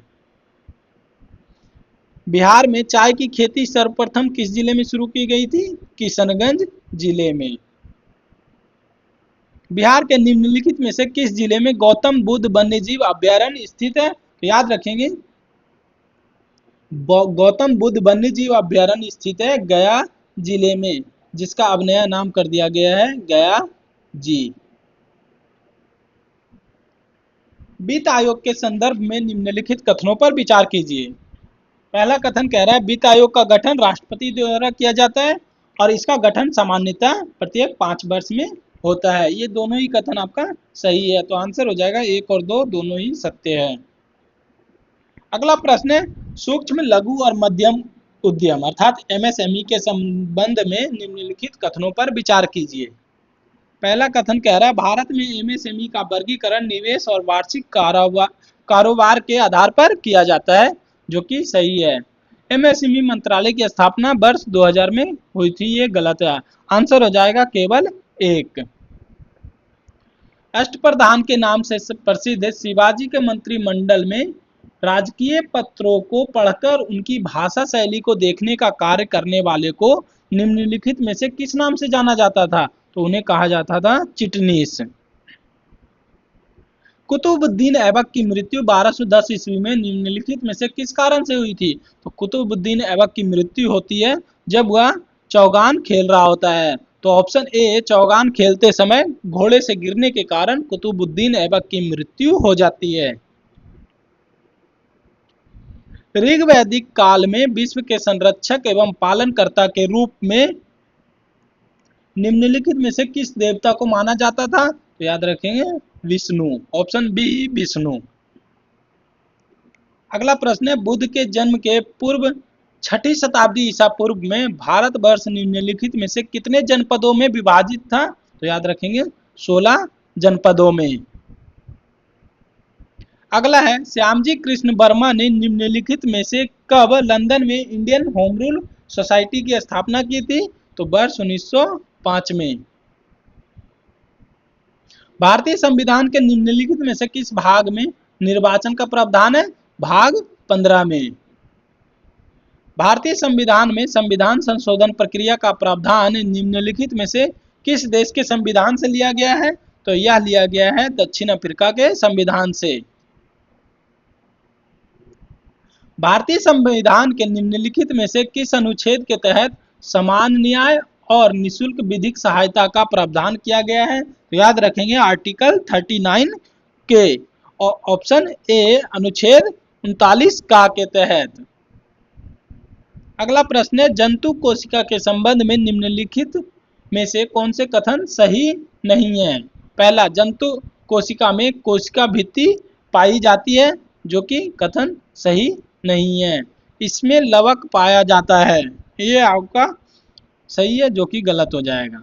Speaker 1: बिहार में चाय की खेती सर्वप्रथम किस जिले में शुरू की गई थी? किशनगंज जिले में। बिहार के निम्नलिखित में से किस जिले में गौतम बुद्ध वन्यजीव अभ्यारण्य स्थित है? तो याद रखेंगे गौतम बुद्ध वन्यजीव अभ्यारण्य स्थित है गया जिले में, जिसका अब नया नाम कर दिया गया है गया जी। वित्त आयोग के संदर्भ में निम्नलिखित कथनों पर विचार कीजिए। पहला कथन कह रहा है वित्त आयोग का गठन राष्ट्रपति द्वारा किया जाता है और इसका गठन सामान्यतः प्रत्येक 5 वर्ष में होता है। ये दोनों ही कथन आपका सही है, तो आंसर हो जाएगा 1 और 2 दोनों ही सत्य है। अगला प्रश्न है सूक्ष्म लघु और मध्यम उद्यम अर्थात एमएसएमई के संबंध में निम्नलिखित कथनों पर विचार कीजिए। पहला कथन कह रहा है भारत में एमएसएमई का वर्गीकरण निवेश और वार्षिक कारोबार के आधार पर किया जाता है, जो कि सही है। एमएसएमई मंत्रालय की स्थापना वर्ष 2000 में हुई थी, ये गलत है। आंसर हो जाएगा केवल 1। अष्टप्रधान के नाम से प्रसिद्ध शिवाजी के मंत्रिमंडल में राजकीय पत्रों को पढ़कर उनकी भाषा शैली को देखने का कार्य करने वाले को निम्नलिखित में से किस नाम से जाना जाता था? तो उन्हें कहा जाता था चिटनीस। कुतुबुद्दीन ऐबक की मृत्यु 1210 ईस्वी में निम्नलिखित में से किस कारण से हुई थी? तो कुतुबुद्दीन ऐबक की मृत्यु होती है जब वह चौगान खेल रहा होता है, तो ऑप्शन ए चौगान खेलते समय घोड़े से गिरने के कारण कुतुबुद्दीन ऐबक की मृत्यु हो जाती है। ऋग्वैदिक काल में विश्व के संरक्षक एवं पालनकर्ता के रूप में निम्नलिखित में से किस देवता को माना जाता था? तो याद रखेंगे विष्णु, ऑप्शन बी विष्णु। अगला प्रश्न है बुद्ध के जन्म के पूर्व 6ठी शताब्दी ईसा पूर्व में भारतवर्ष निम्नलिखित में से कितने जनपदों में विभाजित था? तो याद रखेंगे 16 जनपदों में। अगला है श्यामजी कृष्ण वर्मा ने निम्नलिखित में से कब लंदन में इंडियन होम रूल सोसाइटी की स्थापना की थी? तो वर्ष 1905 में। भारतीय संविधान के निम्नलिखित में से किस भाग में निर्वाचन का प्रावधान है? भाग 15 में। भारतीय संविधान में संविधान संशोधन प्रक्रिया का प्रावधान निम्नलिखित में से किस देश के संविधान से लिया गया है? तो यह लिया गया है दक्षिण अफ्रीका के संविधान से। भारतीय संविधान के निम्नलिखित में से किस अनुच्छेद के तहत समान न्याय और निःशुल्क विधिक सहायता का प्रावधान किया गया है? तो याद रखेंगे आर्टिकल 39 के ऑप्शन ए अनुच्छेद 39 का के तहत। अगला प्रश्न है जंतु कोशिका के संबंध में निम्नलिखित में से कौन से कथन सही नहीं है? पहला जंतु कोशिका में कोशिका भित्ति पाई जाती है, जो कि कथन सही नहीं है। इसमें लवक पाया जाता है, ये आपका सही है, जो कि गलत हो जाएगा।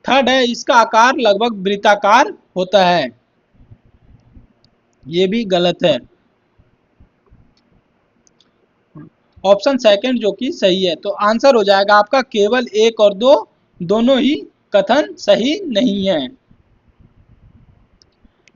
Speaker 1: थर्ड है इसका आकार लगभग वृत्ताकार होता है। ये भी गलत है। ऑप्शन सेकंड जो कि सही है। तो आंसर हो जाएगा आपका केवल 1 और 2 दोनों ही कथन सही नहीं है।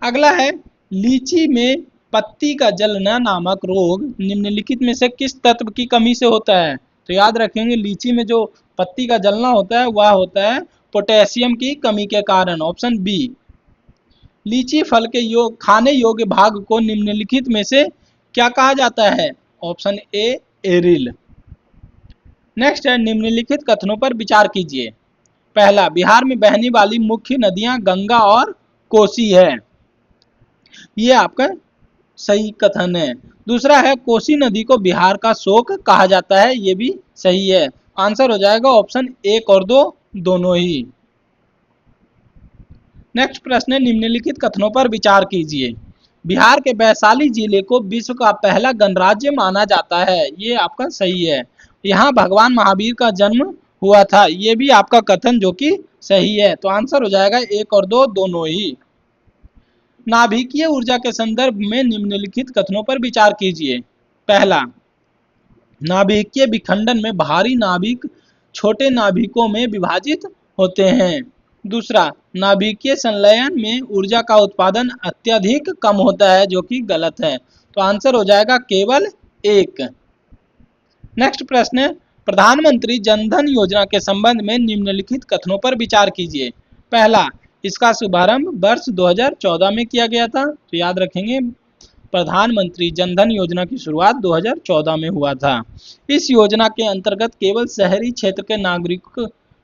Speaker 1: अगला है लीची में पत्ती का जलना नामक रोग निम्नलिखित में से किस तत्व की कमी से होता है। तो याद रखेंगे लीची में जो पत्ती का जलना होता है वह होता है पोटेशियम की कमी के कारण। Option B. लीची फल के खाने योग्य भाग को निम्नलिखित में से क्या कहा जाता है। Option A aryl. नेक्स्ट है निम्नलिखित कथनों पर विचार कीजिए। पहला, बिहार में बहने वाली मुख्य नदियां गंगा और कोसी है, ये आपका सही कथन है। दूसरा है कोसी नदी को बिहार का शोक कहा जाता है, ये भी सही है। आंसर हो जाएगा ऑप्शन 1 और 2 दोनों ही। नेक्स्ट प्रश्न है निम्नलिखित कथनों पर विचार कीजिए। बिहार के वैशाली जिले को विश्व का पहला गणराज्य माना जाता है, ये आपका सही है। यहाँ भगवान महावीर का जन्म हुआ था, ये भी आपका कथन जो कि सही है। तो आंसर हो जाएगा 1 और 2 दोनों ही। नाभिकीय ऊर्जा के संदर्भ में निम्नलिखित कथनों पर विचार कीजिए। पहला, नाभिकीय विखंडन में भारी नाभिक छोटे नाभिकों में विभाजित होते हैं। दूसरा, नाभिकीय संलयन में ऊर्जा का उत्पादन अत्यधिक कम होता है, जो कि गलत है। तो आंसर हो जाएगा केवल 1। नेक्स्ट प्रश्न है प्रधानमंत्री जनधन योजना के संबंध में निम्नलिखित कथनों पर विचार कीजिए। पहला, इसका शुभारंभ वर्ष 2014 में किया गया था, तो याद रखेंगे प्रधानमंत्री जनधन योजना की शुरुआत 2014 में हुआ था। इस योजना के अंतर्गत केवल शहरी क्षेत्र के नागरिक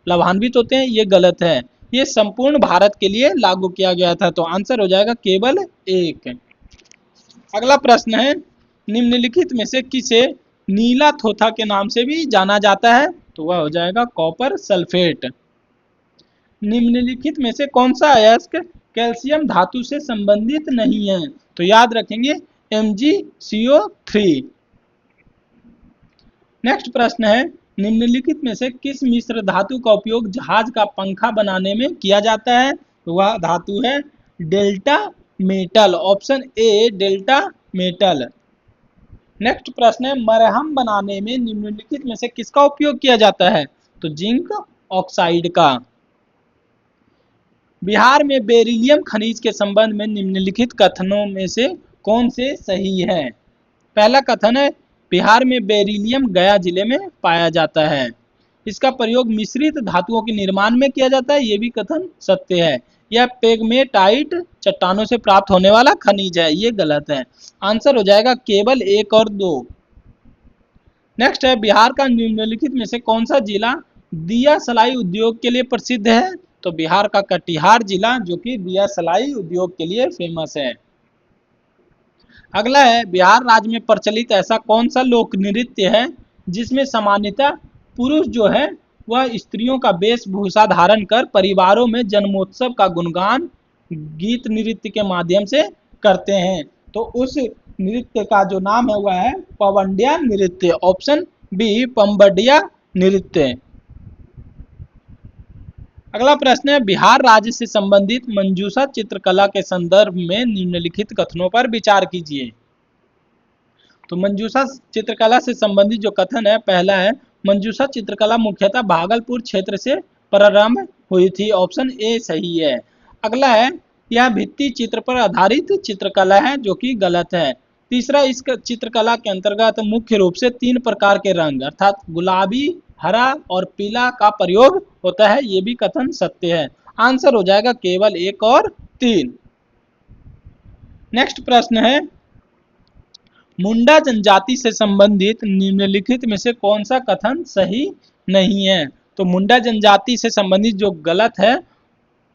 Speaker 1: लाभान्वित होते हैं, ये गलत है। ये संपूर्ण भारत के लिए लागू किया गया था। तो आंसर हो जाएगा केवल 1। अगला प्रश्न है निम्नलिखित में से किसे नीला थोथा के नाम से भी जाना जाता है। तो वह हो जाएगा कॉपर सल्फेट। निम्नलिखित में से कौन सा अयस्क कैल्शियम धातु से संबंधित नहीं है। तो याद रखेंगे MgCO3। नेक्स्ट प्रश्न है निम्नलिखित में से किस मिश्र धातु का उपयोग जहाज का पंखा बनाने में किया जाता है। तो वह धातु है delta metal. Option A delta metal. Next प्रश्न है मरहम बनाने में निम्नलिखित में से किसका उपयोग किया जाता है। तो जिंक ऑक्साइड का। बिहार में बेरिलियम खनिज के संबंध में निम्नलिखित कथनों में से कौन से सही है। पहला कथन है बिहार में बेरिलियम गया जिले में पाया जाता है। इसका प्रयोग मिश्रित धातुओं के निर्माण में किया जाता है, ये भी कथन सत्य है। यह पेग्मेटाइट चट्टानों से प्राप्त होने वाला खनिज है, ये गलत है। आंसर हो जाएगा केवल 1 और 2। नेक्स्ट है बिहार का निम्नलिखित में से कौन सा जिला दिया सलाई उद्योग के लिए प्रसिद्ध है। तो बिहार का कटिहार जिला जो कि दिया सलाई उद्योग के लिए फेमस है। अगला है बिहार राज्य में प्रचलित ऐसा कौन सा लोक नृत्य है जिसमें सामान्यतः पुरुष जो है वह स्त्रियों का वेशभूषा धारण कर परिवारों में जन्मोत्सव का गुणगान गीत नृत्य के माध्यम से करते हैं। तो उस नृत्य का जो नाम है वह है पवंडिया नृत्य। ऑप्शन बी पम्बडिया नृत्य। अगला प्रश्न है बिहार राज्य से संबंधित मंजूषा चित्रकला के संदर्भ में निम्नलिखित कथनों पर विचार कीजिए। तो मंजूषा चित्रकला से संबंधित जो कथन है, पहला है मंजूषा चित्रकला मुख्यतः भागलपुर क्षेत्र से प्रारंभ हुई थी। ऑप्शन ए सही है। अगला है यह भित्ति चित्र पर आधारित चित्रकला है, जो कि गलत है। तीसरा, इस चित्रकला के अंतर्गत मुख्य रूप से 3 प्रकार के रंग अर्थात गुलाबी, हरा और पीला का प्रयोग होता है, ये भी कथन सत्य है। आंसर हो जाएगा केवल 1 और 3। नेक्स्ट प्रश्न है मुंडा जनजाति से संबंधित निम्नलिखित में से कौन सा कथन सही नहीं है। तो मुंडा जनजाति से संबंधित जो गलत है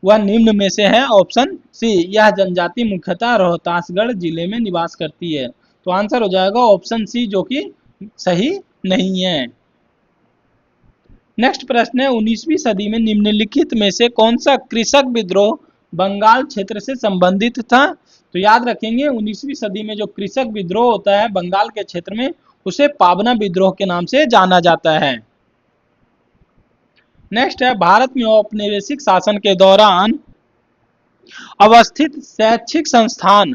Speaker 1: वह निम्न में से है। ऑप्शन सी, यह जनजाति मुख्यतः रोहतासगढ़ जिले में निवास करती है। तो आंसर हो जाएगा ऑप्शन सी जो कि सही नहीं है। नेक्स्ट प्रश्न है 19वीं सदी में निम्नलिखित में से कौन सा कृषक विद्रोह बंगाल क्षेत्र से संबंधित था। तो याद रखेंगे 19वीं सदी में जो कृषक विद्रोह होता है बंगाल के क्षेत्र में उसे पावना विद्रोह के नाम से जाना जाता है। नेक्स्ट है भारत में औपनिवेशिक शासन के दौरान अवस्थित शैक्षिक संस्थान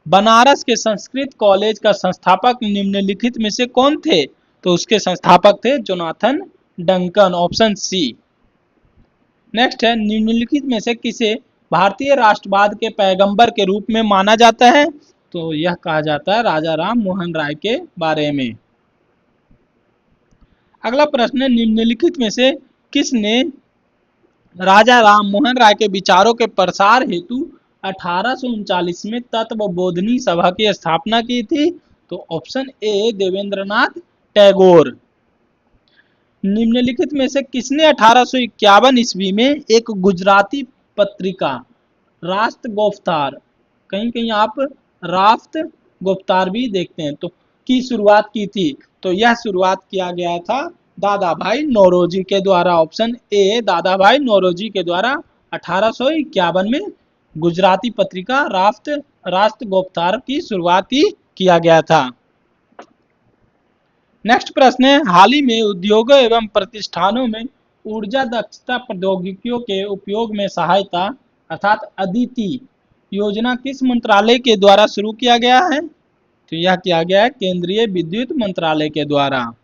Speaker 1: बनारस के संस्कृत कॉलेज का संस्थापक निम्नलिखित में से कौन थे? तो उसके संस्थापक थे Jonathan Duncan, option C. Next है, निम्नलिखित में से किसे भारतीय राष्ट्रवाद के पैगंबर के रूप में माना जाता है? तो यह कहा जाता है राजा राम मोहन राय के बारे में। अगला प्रश्न है, निम्नलिखित में से किसने राजा राम मोहन राय के विचारों के प्रसार हेतु 1839 में तत्वबोधिनी सभा की स्थापना की थी? तो ऑप्शन ए देवेंद्रनाथ टैगोर। निम्नलिखित में से किसने 1851 ईस्वी में एक गुजराती पत्रिका राष्ट्र गोफ्तार, कहीं कहीं आप राफ्त गोफ्तार भी देखते हैं, तो की शुरुआत की थी? तो यह शुरुआत किया गया था दादा भाई नौरोजी के द्वारा, ऑप्शन ए दादा भाई नौरोजी के द्वारा 1851 में गुजराती पत्रिका राष्ट्र गोफ्तार की शुरुआत ही किया गया था। नेक्स्ट प्रश्न है, हाल ही में उद्योगों एवं प्रतिष्ठानों में ऊर्जा दक्षता प्रौद्योगिकियों के उपयोग में सहायता अर्थात अदिति योजना किस मंत्रालय के द्वारा शुरू किया गया है? तो यह किया गया है केंद्रीय विद्युत मंत्रालय के द्वारा।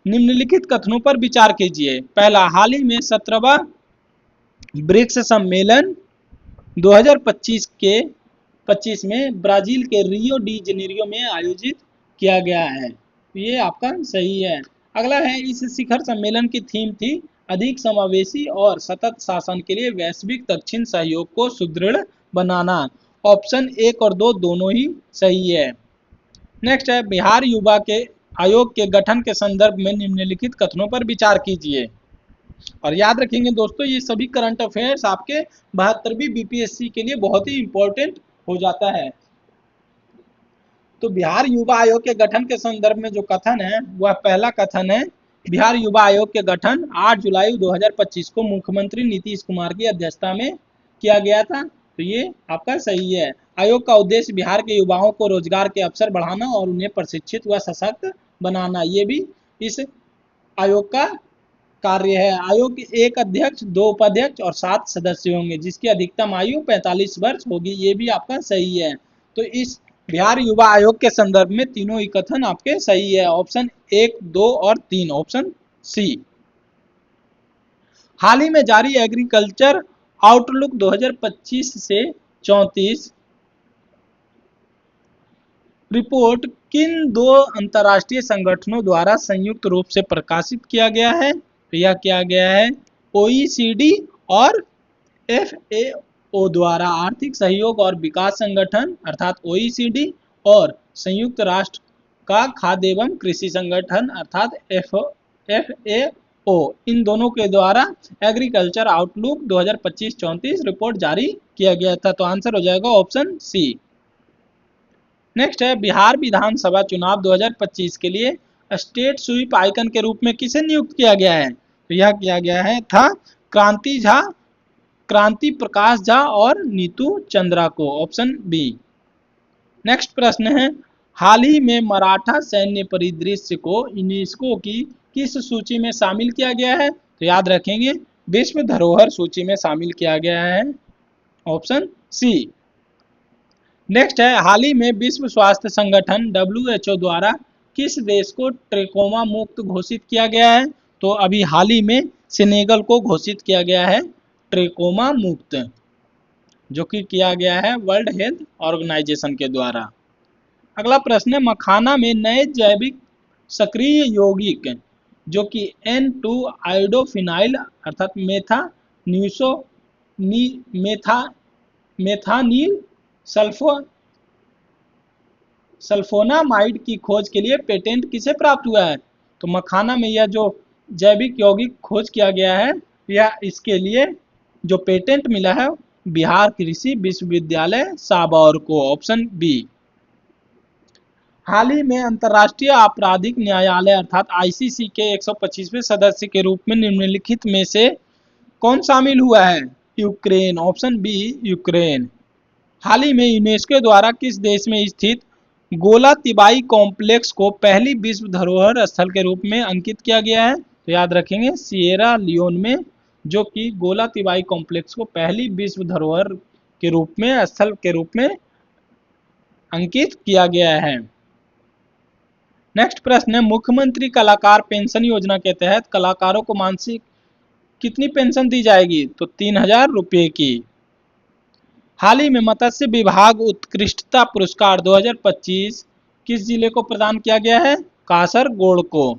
Speaker 1: निम्नलिखित कथनों पर विचार कीजिए। पहला, हाल ही में 17वां ब्रिक्स सम्मेलन 2025 में ब्राजील के रियो डी जेनेरियो में आयोजित किया गया है। ये आपका सही है। अगला है, इस शिखर सम्मेलन की थीम थी अधिक समावेशी और सतत शासन के लिए वैश्विक दक्षिण सहयोग को सुदृढ़ बनाना। ऑप्शन 1 और 2 दोनों ही सही है। नेक्स्ट है, बिहार युवा के आयोग के गठन के संदर्भ में निम्नलिखित कथनों पर विचार कीजिए। और याद रखेंगे दोस्तों, ये सभी करंट अफेयर्स आपके 72वीं बीपीएससी के लिए बहुत ही इंपॉर्टेंट हो जाता है। तो बिहार युवा आयोग के गठन के संदर्भ में जो कथन है वह पहला कथन है, बिहार युवा आयोग के गठन 8 जुलाई 2025 को मुख्यमंत्री नीतीश कुमार की अध्यक्षता में किया गया था। तो ये आपका सही है। आयोग का उद्देश्य बिहार के युवाओं को रोजगार के अवसर बढ़ाना और उन्हें प्रशिक्षित व सशक्त बनाना, ये भी इस आयोग का कार्य है। आयोग के एक अध्यक्ष, 2 उपाध्यक्ष और 7 सदस्य होंगे, जिसकी अधिकतम आयु 45 वर्ष होगी, ये भी आपका सही है। तो इस बिहार युवा आयोग के संदर्भ में तीनों ही कथन आपके सही है। ऑप्शन 1, 2 और 3, ऑप्शन सी। हाल ही में जारी एग्रीकल्चर आउटलुक 2025 से 34 रिपोर्ट किन 2 अंतर्राष्ट्रीय संगठनों द्वारा संयुक्त रूप से प्रकाशित किया गया है? तो यह किया गया है OECD और FAO द्वारा, आर्थिक सहयोग और विकास संगठन अर्थात OECD और संयुक्त राष्ट्र का खाद्य एवं कृषि संगठन अर्थात FAO, इन दोनों के द्वारा एग्रीकल्चर आउटलुक 2025-34 रिपोर्ट जारी किया गया था। तो आंसर हो जाएगा ऑप्शन सी। नेक्स्ट है, बिहार विधानसभा चुनाव 2025 के लिए स्टेट स्वीप आइकन के रूप में किसे नियुक्त किया गया है? तो यह किया गया है था क्रांति प्रकाश झा और नीतू चंद्रा को, ऑप्शन बी। नेक्स्ट प्रश्न है, हाल ही में मराठा सैन्य परिदृश्य को यूनेस्को की किस सूची में शामिल किया गया है? तो याद रखेंगे विश्व धरोहर सूची में शामिल किया गया है, ऑप्शन सी। नेक्स्ट है, हाल ही में विश्व स्वास्थ्य संगठन WHO द्वारा किस देश को ट्रेकोमा मुक्त घोषित किया गया है? तो अभी हाल ही में सेनेगल को घोषित किया गया है ट्रेकोमा मुक्त, जो कि किया गया है वर्ल्ड हेल्थ ऑर्गेनाइजेशन के द्वारा। अगला प्रश्न है, मखाना में नए जैविक सक्रिय यौगिक जो कि N2 आयोडोफिनाइल अर्थात मेथानील सल्फोनामाइड की खोज के लिए पेटेंट किसे प्राप्त हुआ है? तो मखाना में यह जो जैविक यौगिक खोज किया गया है, यह इसके लिए जो पेटेंट मिला है बिहार कृषि विश्वविद्यालय साबौर को, ऑप्शन बी। हाल ही में अंतर्राष्ट्रीय आपराधिक न्यायालय अर्थात ICC के 125वें सदस्य के रूप में निम्नलिखित में से कौन शामिल हुआ है? Ukraine, option B Ukraine. हाल ही में यूनेस्को द्वारा किस देश में स्थित गोला तिबाई कॉम्प्लेक्स को पहली विश्व धरोहर स्थल के रूप में अंकित किया गया है? तो याद रखेंगे सिएरा लियोन में, जो कि गोला तिबाई कॉम्प्लेक्स को पहली विश्व धरोहर के रूप में स्थल के रूप में अंकित किया गया है। नेक्स्ट प्रश्न है, मुख्यमंत्री कलाकार पेंशन योजना के तहत कलाकारों को मासिक कितनी पेंशन दी जाएगी? तो 3,000 रुपये की। हाल ही में मत्स्य विभाग उत्कृष्टता पुरस्कार 2025 किस जिले को प्रदान किया गया है? कासरगोड को।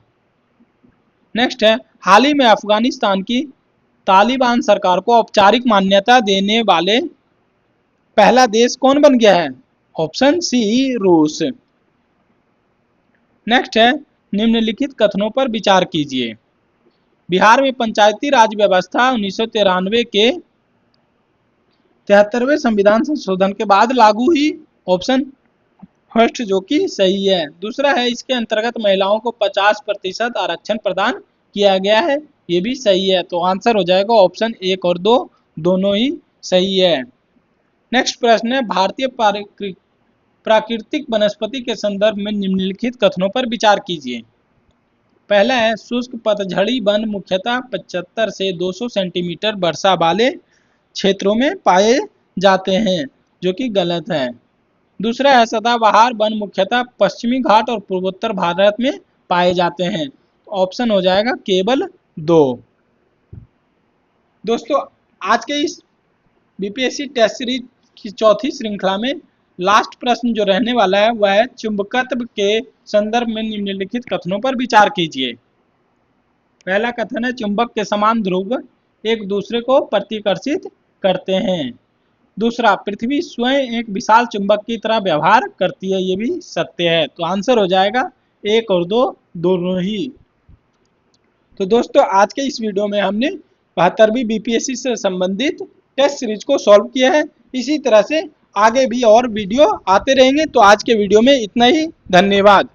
Speaker 1: नेक्स्ट है, हाल ही में अफगानिस्तान की तालिबान सरकार को औपचारिक मान्यता देने वाले पहला देश कौन बन गया है? ऑप्शन सी, रूस। नेक्स्ट है, निम्नलिखित कथनों पर विचार कीजिए। बिहार में पंचायती राज व्यवस्था 1993 के 73वें संविधान संशोधन के बाद लागू हुई। ऑप्शन फर्स्ट, जो कि सही है। दूसरा है, इसके अंतर्गत महिलाओं को 50% आरक्षण प्रदान किया गया है। ये भी सही है। तो आंसर हो जाएगा ऑप्शन 1 और 2 दोनों ही सही है। नेक्स्ट प्रश्न है, भारतीय प्राकृतिक वनस्पति के संदर्भ में निम्नलिखित कथनों पर विचार कीजिए। पहला है, शुष्क पतझड़ी वन मुख्यतः 75 से 200 सेंटीमीटर वर्षा वाले क्षेत्रों में पाए जाते हैं, जो कि गलत है। दूसरा है, सदाबहार वन मुख्यतः पश्चिमी घाट और पूर्वोत्तर भारत में पाए जाते हैं। ऑप्शन हो जाएगा केवल 2। दोस्तों, आज के इस बीपीएससी टेस्ट सीरीज की चौथी श्रृंखला में लास्ट प्रश्न जो रहने वाला है वह है, चुंबकत्व के संदर्भ में निम्नलिखित कथनों पर विचार कीजिए। पहला कथन है, चुंबक के समान ध्रुव एक दूसरे को प्रतिकर्षित करते हैं। दूसरा, पृथ्वी स्वयं एक विशाल चुंबक की तरह व्यवहार करती है। ये भी सत्य है। तो आंसर हो जाएगा 1 और 2 दोनों ही। तो दोस्तों, आज के इस वीडियो में हमने 72वीं बीपीएससी से संबंधित टेस्ट सीरीज को सॉल्व किया है। इसी तरह से आगे भी और वीडियो आते रहेंगे। तो आज के वीडियो में इतना ही। धन्यवाद।